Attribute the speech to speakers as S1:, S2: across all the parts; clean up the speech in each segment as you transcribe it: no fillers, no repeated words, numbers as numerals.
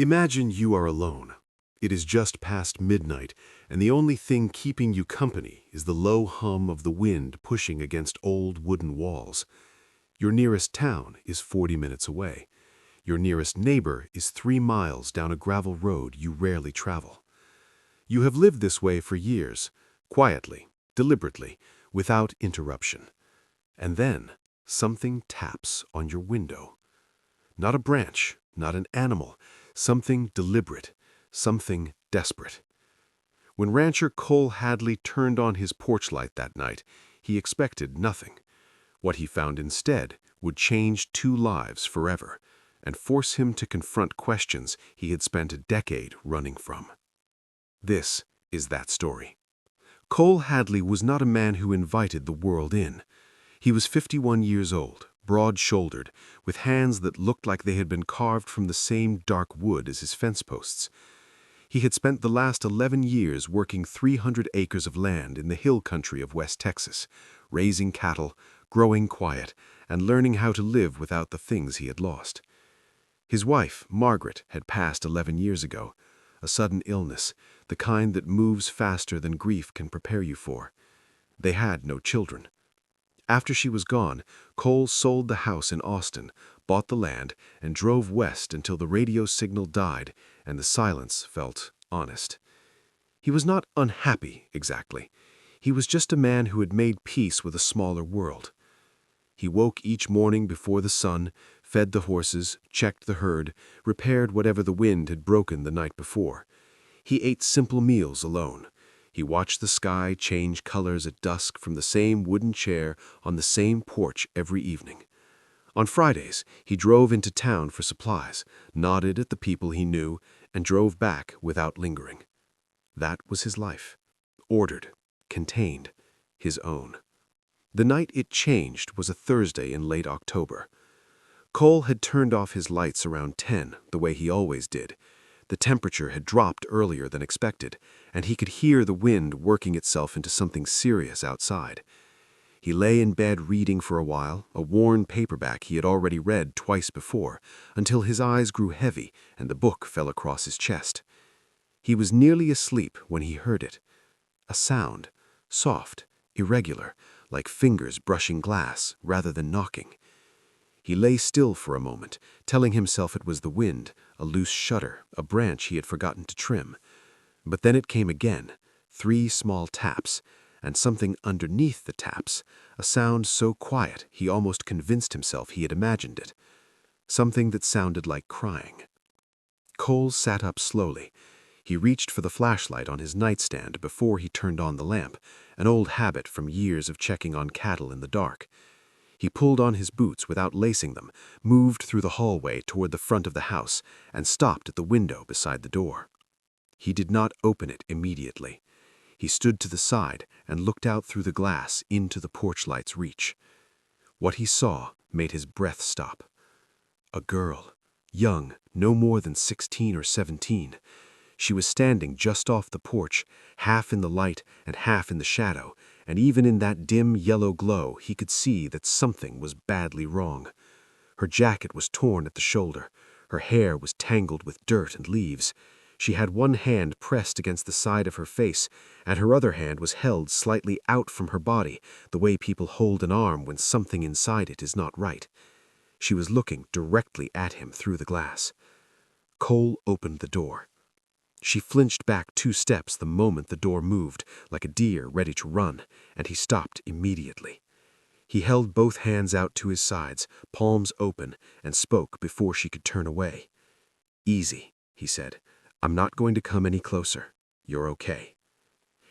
S1: Imagine you are alone. It is just past midnight, and the only thing keeping you company is the low hum of the wind pushing against old wooden walls. Your nearest town is 40 minutes away. Your nearest neighbor is 3 miles down a gravel road you rarely travel. You have lived this way for years, quietly, deliberately, without interruption. And then something taps on your window. Not a branch, not an animal, something deliberate, something desperate. When rancher Cole Hadley turned on his porch light that night, he expected nothing. What he found instead would change 2 lives forever and force him to confront questions he had spent a decade running from. This is that story. Cole Hadley was not a man who invited the world in. He was 51 years old, broad-shouldered, with hands that looked like they had been carved from the same dark wood as his fence posts. He had spent the last 11 years working 300 acres of land in the hill country of West Texas, raising cattle, growing quiet, and learning how to live without the things he had lost. His wife, Margaret, had passed 11 years ago, a sudden illness, the kind that moves faster than grief can prepare you for. They had no children. After she was gone, Cole sold the house in Austin, bought the land, and drove west until the radio signal died and the silence felt honest. He was not unhappy, exactly. He was just a man who had made peace with a smaller world. He woke each morning before the sun, fed the horses, checked the herd, repaired whatever the wind had broken the night before. He ate simple meals alone. He watched the sky change colors at dusk from the same wooden chair on the same porch every evening. On Fridays, he drove into town for supplies, nodded at the people he knew, and drove back without lingering. That was his life. Ordered, contained, his own. The night it changed was a Thursday in late October. Cole had turned off his lights around 10, the way he always did. The temperature had dropped earlier than expected, and he could hear the wind working itself into something serious outside. He lay in bed reading for a while, a worn paperback he had already read twice before, until his eyes grew heavy and the book fell across his chest. He was nearly asleep when he heard it. A sound, soft, irregular, like fingers brushing glass rather than knocking. He lay still for a moment, telling himself it was the wind, a loose shutter, a branch he had forgotten to trim. But then it came again, 3 small taps, and something underneath the taps, a sound so quiet he almost convinced himself he had imagined it. Something that sounded like crying. Cole sat up slowly. He reached for the flashlight on his nightstand before he turned on the lamp, an old habit from years of checking on cattle in the dark. He pulled on his boots without lacing them, moved through the hallway toward the front of the house, and stopped at the window beside the door. He did not open it immediately. He stood to the side and looked out through the glass into the porch light's reach. What he saw made his breath stop. A girl, young, no more than 16 or 17. She was standing just off the porch, half in the light and half in the shadow, and even in that dim yellow glow he could see that something was badly wrong. Her jacket was torn at the shoulder. Her hair was tangled with dirt and leaves. She had one hand pressed against the side of her face, and her other hand was held slightly out from her body, the way people hold an arm when something inside it is not right. She was looking directly at him through the glass. Cole opened the door. She flinched back 2 steps the moment the door moved, like a deer ready to run, and he stopped immediately. He held both hands out to his sides, palms open, and spoke before she could turn away. "Easy," he said. "I'm not going to come any closer. You're okay."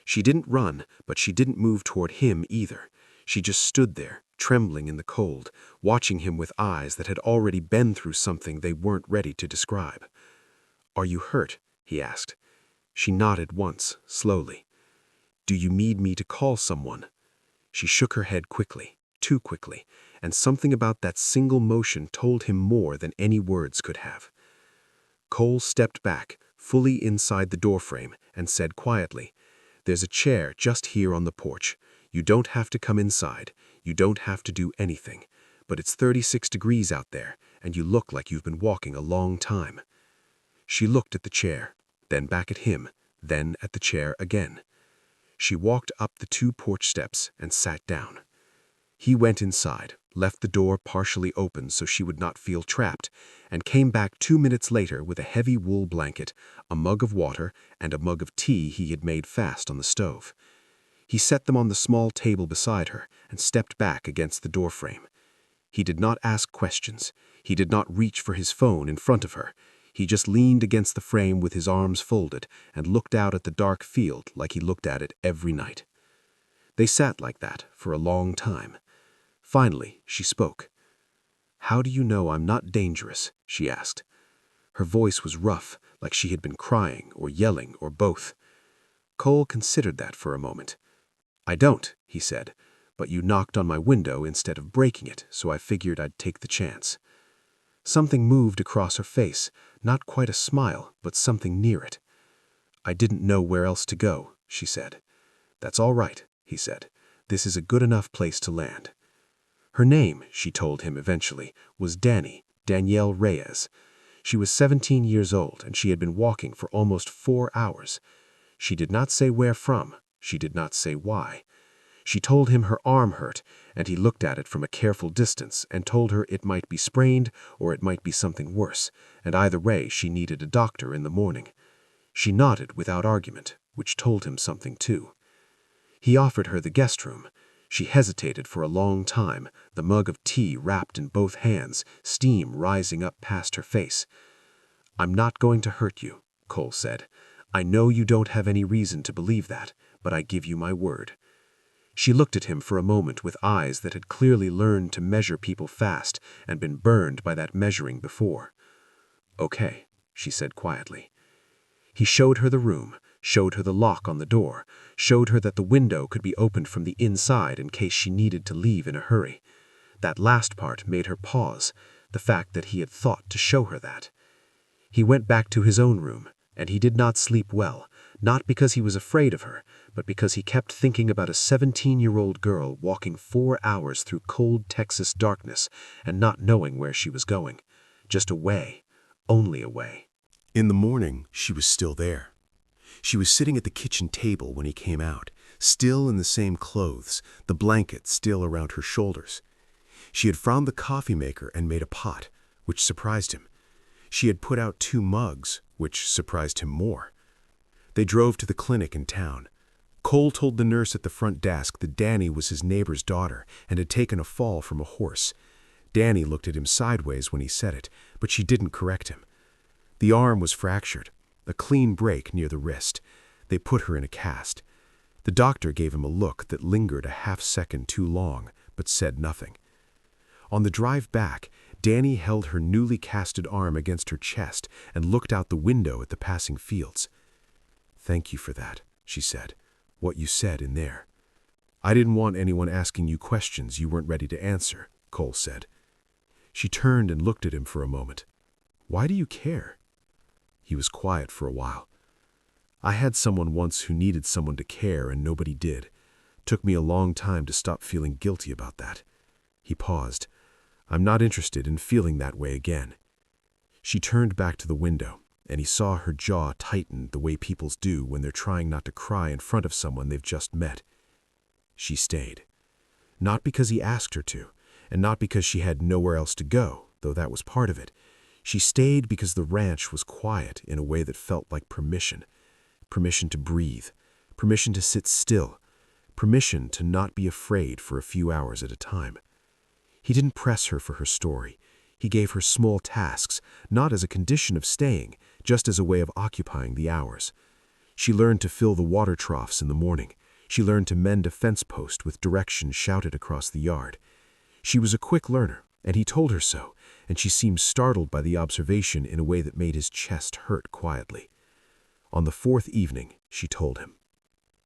S1: She didn't run, but she didn't move toward him either. She just stood there, trembling in the cold, watching him with eyes that had already been through something they weren't ready to describe. "Are you hurt?" he asked. She nodded once, slowly. "Do you need me to call someone?" She shook her head quickly, too quickly, and something about that single motion told him more than any words could have. Cole stepped back, fully inside the doorframe, and said quietly, "There's a chair just here on the porch. You don't have to come inside. You don't have to do anything. But it's 36 degrees out there, and you look like you've been walking a long time." She looked at the chair, then back at him, then at the chair again. She walked up the 2 porch steps and sat down. He went inside, left the door partially open so she would not feel trapped, and came back 2 minutes later with a heavy wool blanket, a mug of water, and a mug of tea he had made fast on the stove. He set them on the small table beside her and stepped back against the doorframe. He did not ask questions. He did not reach for his phone in front of her. He just leaned against the frame with his arms folded and looked out at the dark field like he looked at it every night. They sat like that for a long time. Finally, she spoke. "How do you know I'm not dangerous?" she asked. Her voice was rough, like she had been crying or yelling or both. Cole considered that for a moment. "I don't," he said, "but you knocked on my window instead of breaking it, so I figured I'd take the chance." Something moved across her face, not quite a smile, but something near it. "I didn't know where else to go," she said. "That's all right," he said. "This is a good enough place to land." Her name, she told him eventually, was Danielle Reyes. She was 17 years old, and she had been walking for almost 4 hours. She did not say where from. She did not say why. She told him her arm hurt, and he looked at it from a careful distance and told her it might be sprained or it might be something worse, and either way she needed a doctor in the morning. She nodded without argument, which told him something too. He offered her the guest room. She hesitated for a long time, the mug of tea wrapped in both hands, steam rising up past her face. "I'm not going to hurt you," Cole said. "I know you don't have any reason to believe that, but I give you my word." She looked at him for a moment with eyes that had clearly learned to measure people fast and been burned by that measuring before. "Okay," she said quietly. He showed her the room, showed her the lock on the door, showed her that the window could be opened from the inside in case she needed to leave in a hurry. That last part made her pause, the fact that he had thought to show her that. He went back to his own room, and he did not sleep well, not because he was afraid of her, but because he kept thinking about a 17-year-old girl walking 4 hours through cold Texas darkness and not knowing where she was going. Just away, only away. In the morning, she was still there. She was sitting at the kitchen table when he came out, still in the same clothes, the blanket still around her shoulders. She had found the coffee maker and made a pot, which surprised him. She had put out 2 mugs, which surprised him more. They drove to the clinic in town. Cole told the nurse at the front desk that Danny was his neighbor's daughter and had taken a fall from a horse. Danny looked at him sideways when he said it, but she didn't correct him. The arm was fractured, a clean break near the wrist. They put her in a cast. The doctor gave him a look that lingered a half-second too long, but said nothing. On the drive back, Danny held her newly casted arm against her chest and looked out the window at the passing fields. "Thank you for that," she said. "What you said in there." "I didn't want anyone asking you questions you weren't ready to answer," Cole said. She turned and looked at him for a moment. "Why do you care?" He was quiet for a while. "I had someone once who needed someone to care and nobody did. Took me a long time to stop feeling guilty about that." He paused. "I'm not interested in feeling that way again." She turned back to the window, and he saw her jaw tighten the way people's do when they're trying not to cry in front of someone they've just met. She stayed. Not because he asked her to, and not because she had nowhere else to go, though that was part of it. She stayed because the ranch was quiet in a way that felt like permission. Permission to breathe. Permission to sit still. Permission to not be afraid for a few hours at a time. He didn't press her for her story. He gave her small tasks, not as a condition of staying, just as a way of occupying the hours. She learned to fill the water troughs in the morning. She learned to mend a fence post with directions shouted across the yard. She was a quick learner, and he told her so, and she seemed startled by the observation in a way that made his chest hurt quietly. On the 4th evening, she told him.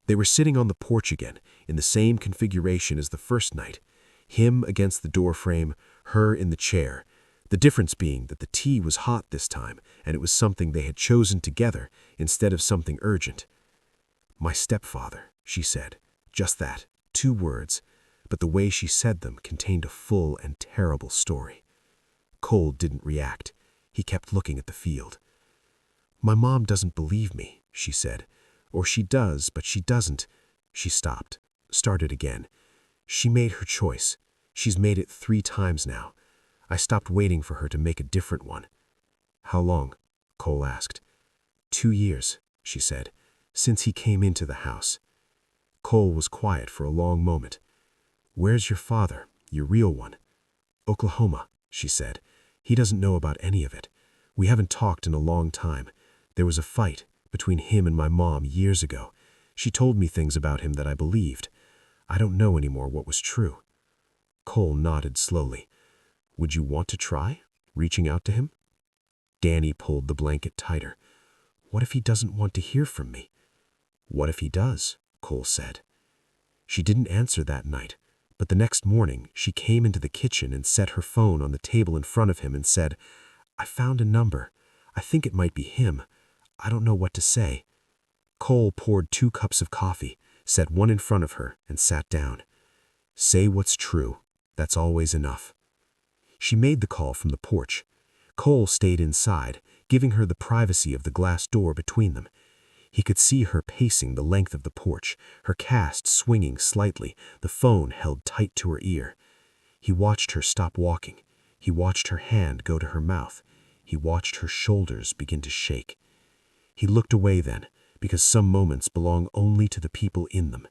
S1: They were sitting on the porch again, in the same configuration as the first night. Him against the doorframe, her in the chair, the difference being that the tea was hot this time, and it was something they had chosen together instead of something urgent. "My stepfather," she said. Just that, 2 words, but the way she said them contained a full and terrible story. Cole didn't react. He kept looking at the field.
S2: "My mom doesn't believe me," she said. "Or she does, but she doesn't." She stopped, started again. "She made her choice. She's made it 3 times now. I stopped waiting for her to make a different one." "How long?" Cole asked. 2 years, she said, "since he came into the house." Cole was quiet for a long moment. "Where's your father, your real one?" "Oklahoma," she said. "He doesn't know about any of it. We haven't talked in a long time. There was a fight between him and my mom years ago. She told me things about him that I believed. I don't know anymore what was true." Cole nodded slowly. "Would you want to try, reaching out to him?" Danny pulled the blanket tighter. "What if he doesn't want to hear from me?" "What if he does?" Cole said. She didn't answer that night, but the next morning she came into the kitchen and set her phone on the table in front of him and said, "I found a number. I think it might be him. I don't know what to say." Cole poured 2 cups of coffee, set one in front of her, and sat down. "Say what's true. That's always enough." She made the call from the porch. Cole stayed inside, giving her the privacy of the glass door between them. He could see her pacing the length of the porch, her cast swinging slightly, the phone held tight to her ear. He watched her stop walking. He watched her hand go to her mouth. He watched her shoulders begin to shake. He looked away then, because some moments belong only to the people in them.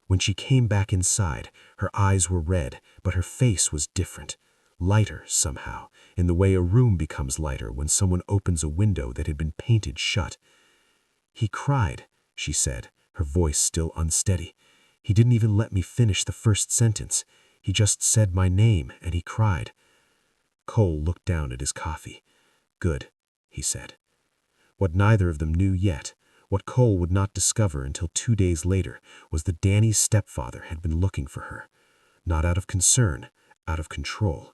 S2: When she came back inside, her eyes were red, but her face was different, lighter somehow, in the way a room becomes lighter when someone opens a window that had been painted shut. "He cried," she said, her voice still unsteady. "He didn't even let me finish the first sentence. He just said my name and he cried." Cole looked down at his coffee. "Good," he said. What neither of them knew yet, what Cole would not discover until 2 days later, was that Danny's stepfather had been looking for her. Not out of concern, out of control.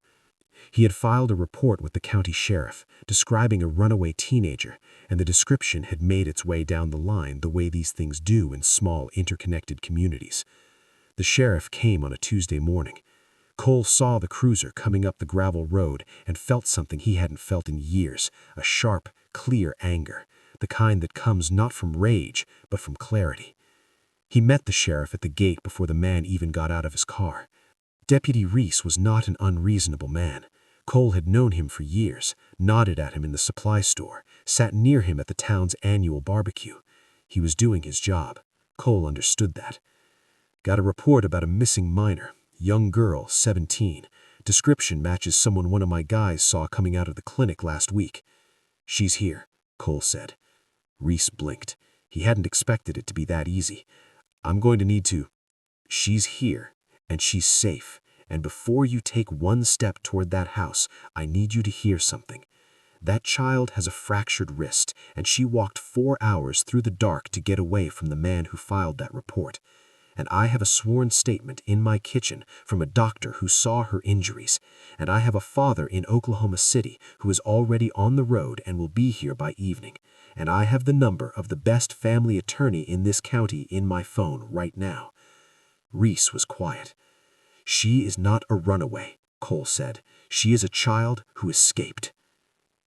S2: He had filed a report with the county sheriff, describing a runaway teenager, and the description had made its way down the line the way these things do in small, interconnected communities. The sheriff came on a Tuesday morning. Cole saw the cruiser coming up the gravel road and felt something he hadn't felt in years, a sharp, clear anger, the kind that comes not from rage, but from clarity. He met the sheriff at the gate before the man even got out of his car. Deputy Reese was not an unreasonable man. Cole had known him for years, nodded at him in the supply store, sat near him at the town's annual barbecue. He was doing his job. Cole understood that. "Got a report about a missing minor, young girl, 17. Description matches someone one of my guys saw coming out of the clinic last week." "She's here," Cole said. Reese blinked. He hadn't expected it to be that easy. "I'm going to need to—" "She's here, and she's safe. And before you take one step toward that house, I need you to hear something. That child has a fractured wrist, and she walked 4 hours through the dark to get away from the man who filed that report. And I have a sworn statement in my kitchen from a doctor who saw her injuries. And I have a father in Oklahoma City who is already on the road and will be here by evening. And I have the number of the best family attorney in this county in my phone right now." Reese was quiet. "She is not a runaway," Cole said. "She is a child who escaped."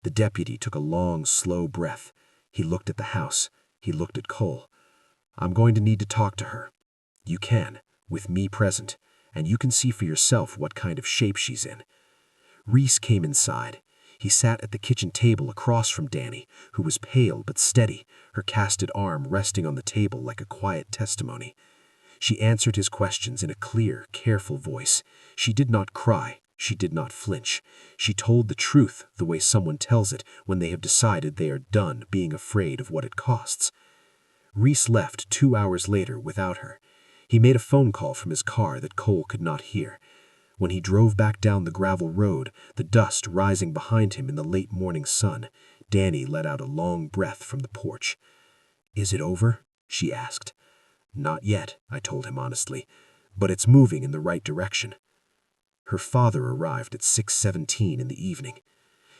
S2: The deputy took a long, slow breath. He looked at the house. He looked at Cole. "I'm going to need to talk to her. You can, with me present, and you can see for yourself what kind of shape she's in." Reese came inside. He sat at the kitchen table across from Danny, who was pale but steady, her casted arm resting on the table like a quiet testimony. She answered his questions in a clear, careful voice. She did not cry. She did not flinch. She told the truth the way someone tells it when they have decided they are done being afraid of what it costs. Reese left 2 hours later without her. He made a phone call from his car that Cole could not hear. When he drove back down the gravel road, the dust rising behind him in the late morning sun, Danny let out a long breath from the porch. "Is it over?" she asked. "Not yet," I told him honestly, "but it's moving in the right direction." Her father arrived at 6:17 in the evening.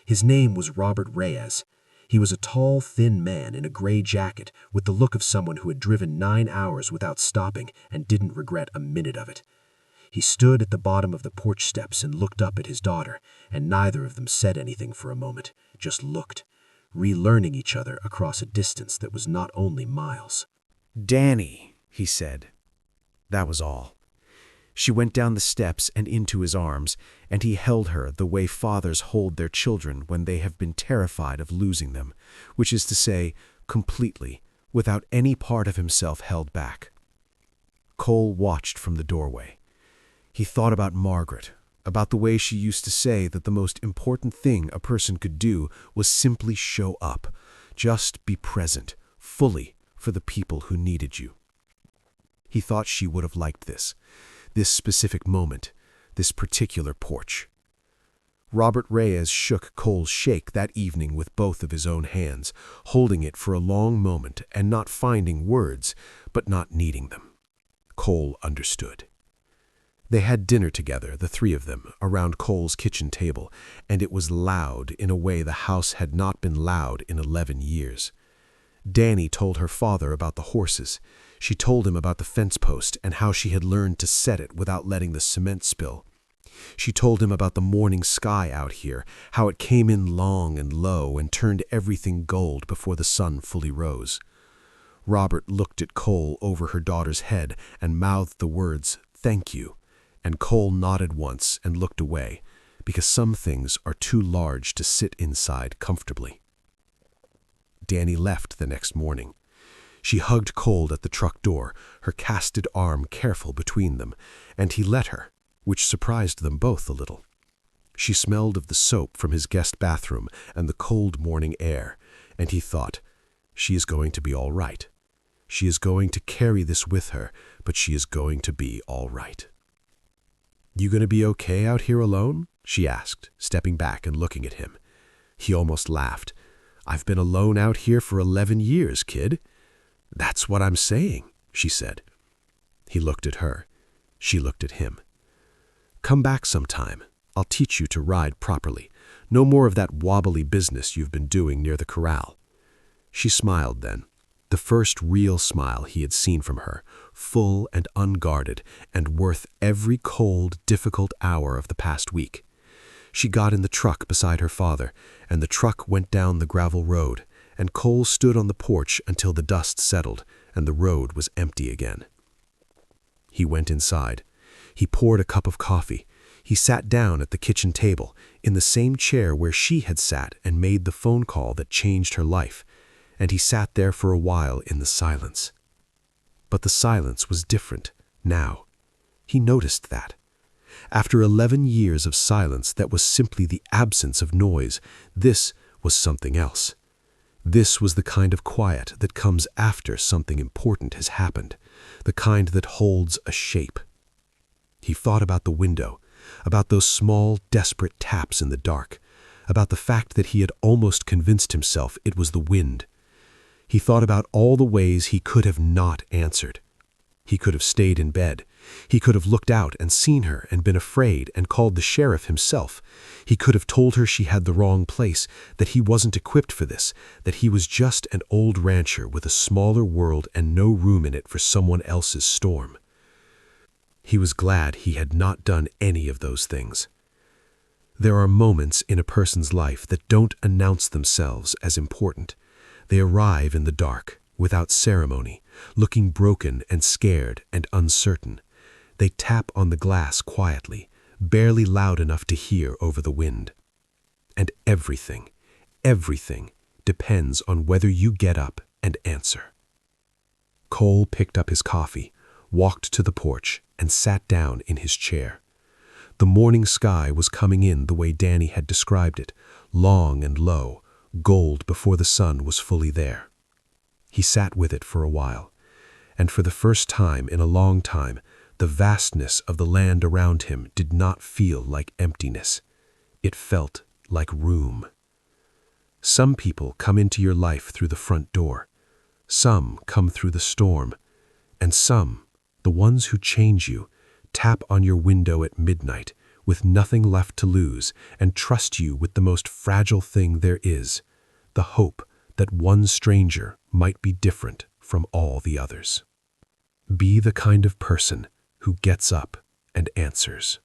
S2: His name was Robert Reyes. He was a tall, thin man in a gray jacket with the look of someone who had driven 9 hours without stopping and didn't regret a minute of it. He stood at the bottom of the porch steps and looked up at his daughter, and neither of them said anything for a moment, just looked. relearning each other across a distance that was not only miles.
S3: "Danny," he said. That was all. She went down the steps and into his arms, and he held her the way fathers hold their children when they have been terrified of losing them, which is to say, completely, without any part of himself held back. Cole watched from the doorway. He thought about Margaret, about the way she used to say that the most important thing a person could do was simply show up, just be present, fully, for the people who needed you. He thought she would have liked this specific moment, this particular porch. Robert Reyes shook Cole's shake that evening with both of his own hands, holding it for a long moment and not finding words, but not needing them. Cole understood. They had dinner together, the three of them, around Cole's kitchen table, and it was loud in a way the house had not been loud in 11 years. Danny told her father about the horses. She told him about the fence post and how she had learned to set it without letting the cement spill. She told him about the morning sky out here, how it came in long and low and turned everything gold before the sun fully rose. Robert looked at Cole over her daughter's head and mouthed the words, "Thank you," and Cole nodded once and looked away, because some things are too large to sit inside comfortably. Danny left the next morning. She hugged Cole at the truck door, her casted arm careful between them, and he let her, which surprised them both a little. She smelled of the soap from his guest bathroom and the cold morning air, and he thought, she is going to be all right. She is going to carry this with her, but she is going to be all right. "You going to be okay out here alone?" she asked, stepping back and looking at him. He almost laughed. "I've been alone out here for 11 years, kid." "That's what I'm saying," she said. He looked at her. She looked at him. "Come back sometime. I'll teach you to ride properly. No more of that wobbly business you've been doing near the corral." She smiled then, the first real smile he had seen from her, full and unguarded and worth every cold, difficult hour of the past week. She got in the truck beside her father, and the truck went down the gravel road, and Cole stood on the porch until the dust settled and the road was empty again. He went inside. He poured a cup of coffee. He sat down at the kitchen table, in the same chair where she had sat and made the phone call that changed her life, and he sat there for a while in the silence. But the silence was different now. He noticed that. After 11 years of silence that was simply the absence of noise, this was something else. This was the kind of quiet that comes after something important has happened, the kind that holds a shape. He thought about the window, about those small, desperate taps in the dark, about the fact that he had almost convinced himself it was the wind. He thought about all the ways he could have not answered. He could have stayed in bed. He could have looked out and seen her and been afraid and called the sheriff himself. He could have told her she had the wrong place, that he wasn't equipped for this, that he was just an old rancher with a smaller world and no room in it for someone else's storm. He was glad he had not done any of those things. There are moments in a person's life that don't announce themselves as important. They arrive in the dark, without ceremony, looking broken and scared and uncertain. They tap on the glass quietly, barely loud enough to hear over the wind. And everything depends on whether you get up and answer. Cole picked up his coffee, walked to the porch, and sat down in his chair. The morning sky was coming in the way Danny had described it, long and low, gold before the sun was fully there. He sat with it for a while, and for the first time in a long time, the vastness of the land around him did not feel like emptiness. It felt like room. Some people come into your life through the front door. Some come through the storm. And some, the ones who change you, tap on your window at midnight with nothing left to lose and trust you with the most fragile thing there is, the hope that one stranger might be different from all the others. Be the kind of person who gets up and answers.